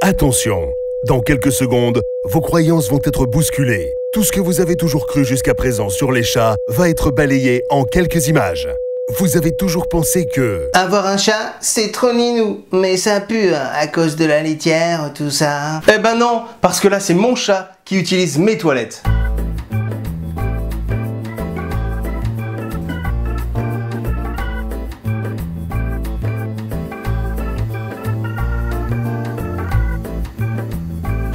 Attention, dans quelques secondes, vos croyances vont être bousculées. Tout ce que vous avez toujours cru jusqu'à présent sur les chats va être balayé en quelques images. Vous avez toujours pensé que... Avoir un chat, c'est trop ninou, mais ça pue hein, à cause de la litière, tout ça. Eh ben non, parce que là c'est mon chat qui utilise mes toilettes.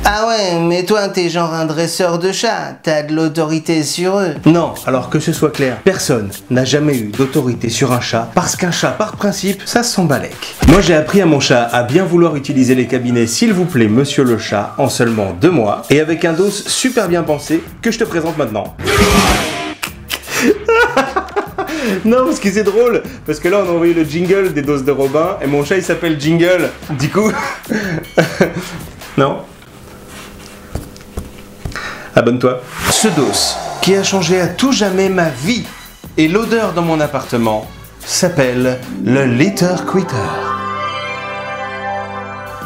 Ah ouais, mais toi t'es genre un dresseur de chats, t'as de l'autorité sur eux. Non, alors que ce soit clair, personne n'a jamais eu d'autorité sur un chat, parce qu'un chat par principe, ça s'en balèque. Moi j'ai appris à mon chat à bien vouloir utiliser les cabinets s'il vous plaît monsieur le chat en seulement 2 mois, et avec un dos super bien pensé que je te présente maintenant. Non, parce que c'est drôle, parce que là on a envoyé le jingle des doses de Robin, et mon chat il s'appelle Jingle, du coup... Non. Abonne-toi. Ce dos, qui a changé à tout jamais ma vie et l'odeur dans mon appartement, s'appelle le Litter Quitter.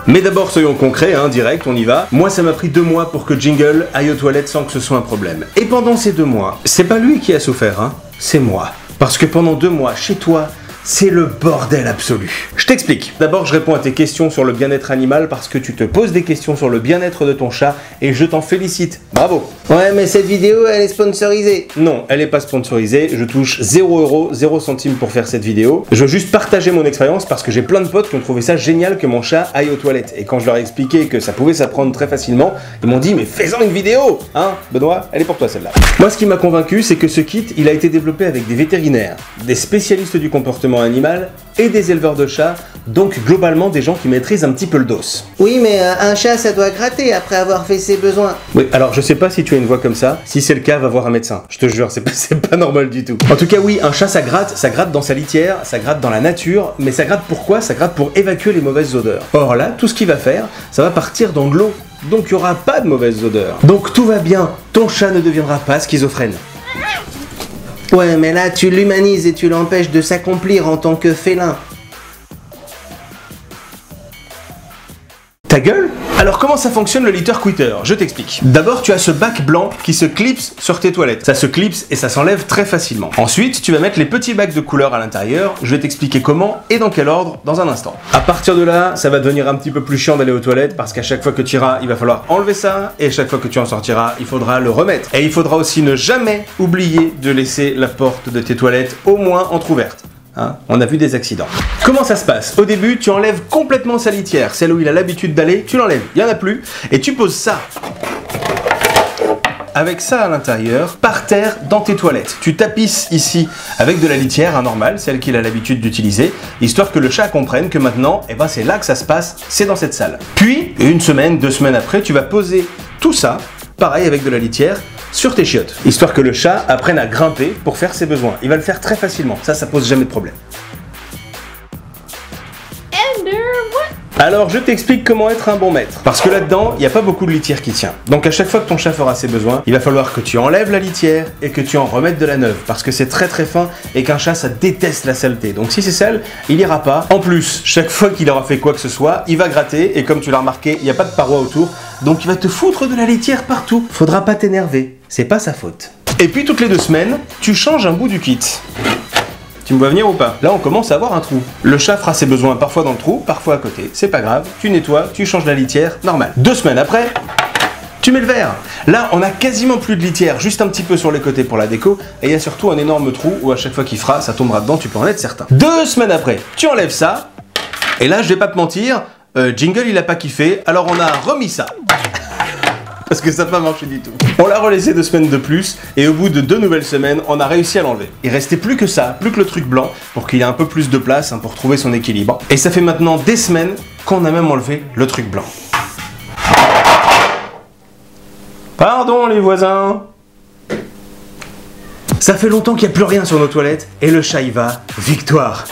Mais d'abord soyons concrets, hein, direct, on y va. Moi ça m'a pris 2 mois pour que Jingle aille aux toilettes sans que ce soit un problème. Et pendant ces 2 mois, c'est pas lui qui a souffert, hein, c'est moi. Parce que pendant 2 mois, chez toi, c'est le bordel absolu. Je t'explique. D'abord, je réponds à tes questions sur le bien-être animal parce que tu te poses des questions sur le bien-être de ton chat et je t'en félicite. Bravo. Ouais, mais cette vidéo, elle est sponsorisée. Non, elle n'est pas sponsorisée. Je touche 0 €, 0 centimes pour faire cette vidéo. Je veux juste partager mon expérience parce que j'ai plein de potes qui ont trouvé ça génial que mon chat aille aux toilettes. Et quand je leur ai expliqué que ça pouvait s'apprendre très facilement, ils m'ont dit mais fais-en une vidéo. Hein, Benoît, elle est pour toi celle-là. Moi, ce qui m'a convaincu, c'est que ce kit, il a été développé avec des vétérinaires, des spécialistes du comportement animal et des éleveurs de chats, donc globalement des gens qui maîtrisent un petit peu le dos. Oui, mais un chat, ça doit gratter après avoir fait ses besoins. Oui, alors je sais pas si tu as une voix comme ça, si c'est le cas, va voir un médecin. Je te jure, c'est pas normal du tout. En tout cas, oui, un chat ça gratte dans sa litière, ça gratte dans la nature, mais ça gratte pourquoi? Ça gratte pour évacuer les mauvaises odeurs. Or là, tout ce qu'il va faire, ça va partir dans de l'eau, donc il n'y aura pas de mauvaises odeurs. Donc tout va bien, ton chat ne deviendra pas schizophrène. Ouais, mais là, tu l'humanises et tu l'empêches de s'accomplir en tant que félin. Ta gueule? Alors comment ça fonctionne le Litter Quitter? Je t'explique. D'abord tu as ce bac blanc qui se clipse sur tes toilettes. Ça se clipse et ça s'enlève très facilement. Ensuite tu vas mettre les petits bacs de couleur à l'intérieur. Je vais t'expliquer comment et dans quel ordre dans un instant. À partir de là, ça va devenir un petit peu plus chiant d'aller aux toilettes parce qu'à chaque fois que tu iras, il va falloir enlever ça et chaque fois que tu en sortiras, il faudra le remettre. Et il faudra aussi ne jamais oublier de laisser la porte de tes toilettes au moins entrouverte. Hein, on a vu des accidents. Comment ça se passe? Au début, tu enlèves complètement sa litière, celle où il a l'habitude d'aller, tu l'enlèves, il n'y en a plus, et tu poses ça, avec ça à l'intérieur, par terre dans tes toilettes. Tu tapisses ici avec de la litière, hein, normale, celle qu'il a l'habitude d'utiliser, histoire que le chat comprenne que maintenant, eh ben, c'est là que ça se passe, c'est dans cette salle. Puis, 1 semaine, 2 semaines après, tu vas poser tout ça, pareil avec de la litière, sur tes chiottes, histoire que le chat apprenne à grimper pour faire ses besoins. Il va le faire très facilement, ça pose jamais de problème. Alors je t'explique comment être un bon maître. Parce que là-dedans, il n'y a pas beaucoup de litière qui tient. Donc à chaque fois que ton chat fera ses besoins, il va falloir que tu enlèves la litière et que tu en remettes de la neuve. Parce que c'est très très fin et qu'un chat ça déteste la saleté. Donc si c'est sale, il ira pas. En plus, chaque fois qu'il aura fait quoi que ce soit, il va gratter et comme tu l'as remarqué, il n'y a pas de paroi autour. Donc il va te foutre de la litière partout. Faudra pas t'énerver, c'est pas sa faute. Et puis toutes les 2 semaines, tu changes un bout du kit. Tu me vois venir ou pas? Là on commence à avoir un trou. Le chat fera ses besoins parfois dans le trou, parfois à côté. C'est pas grave, tu nettoies, tu changes la litière, normal. 2 semaines après, tu mets le verre. Là on a quasiment plus de litière, juste un petit peu sur les côtés pour la déco. Et il y a surtout un énorme trou où à chaque fois qu'il fera, ça tombera dedans, tu peux en être certain. 2 semaines après, tu enlèves ça. Et là je vais pas te mentir, Jingle il a pas kiffé, alors on a remis ça. Parce que ça n'a pas marché du tout. On l'a relaissé 2 semaines de plus, et au bout de 2 nouvelles semaines, on a réussi à l'enlever. Il restait plus que ça, plus que le truc blanc, pour qu'il ait un peu plus de place, hein, pour trouver son équilibre. Et ça fait maintenant des semaines qu'on a même enlevé le truc blanc. Pardon les voisins. Ça fait longtemps qu'il n'y a plus rien sur nos toilettes, et le chat y va, victoire.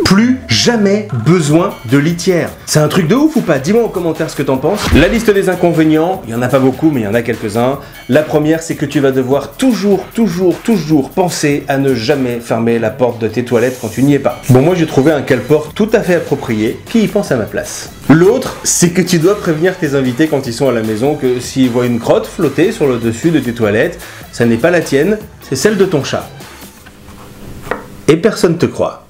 Plus jamais. jamais besoin de litière. C'est un truc de ouf ou pas? Dis-moi en commentaire ce que t'en penses. La liste des inconvénients, il y en a pas beaucoup, mais il y en a quelques-uns. La première, c'est que tu vas devoir toujours penser à ne jamais fermer la porte de tes toilettes quand tu n'y es pas. Bon, moi j'ai trouvé un cale-porte tout à fait approprié qui y pense à ma place. L'autre, c'est que tu dois prévenir tes invités quand ils sont à la maison que s'ils voient une crotte flotter sur le dessus de tes toilettes, ça n'est pas la tienne, c'est celle de ton chat. Et personne te croit.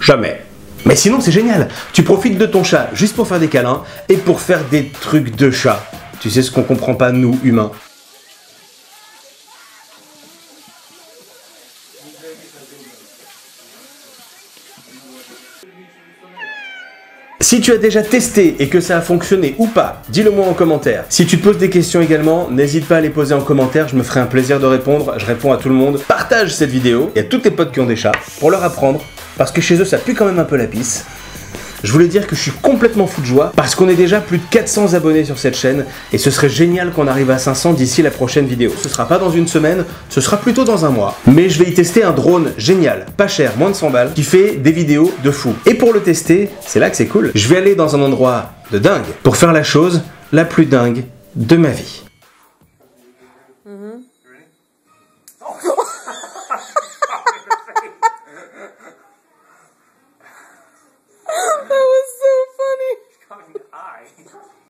Jamais. Mais sinon c'est génial, tu profites de ton chat juste pour faire des câlins et pour faire des trucs de chat. Tu sais ce qu'on comprend pas nous, humains. Si tu as déjà testé et que ça a fonctionné ou pas, dis-le moi en commentaire. Si tu te poses des questions également, n'hésite pas à les poser en commentaire, je me ferai un plaisir de répondre, je réponds à tout le monde. Partage cette vidéo et à tous tes potes qui ont des chats pour leur apprendre, parce que chez eux ça pue quand même un peu la pisse. Je voulais dire que je suis complètement fou de joie parce qu'on est déjà plus de 400 abonnés sur cette chaîne et ce serait génial qu'on arrive à 500 d'ici la prochaine vidéo. Ce sera pas dans une semaine, ce sera plutôt dans un mois. Mais je vais y tester un drone génial, pas cher, moins de 100 balles, qui fait des vidéos de fou. Et pour le tester, c'est là que c'est cool. Je vais aller dans un endroit de dingue pour faire la chose la plus dingue de ma vie.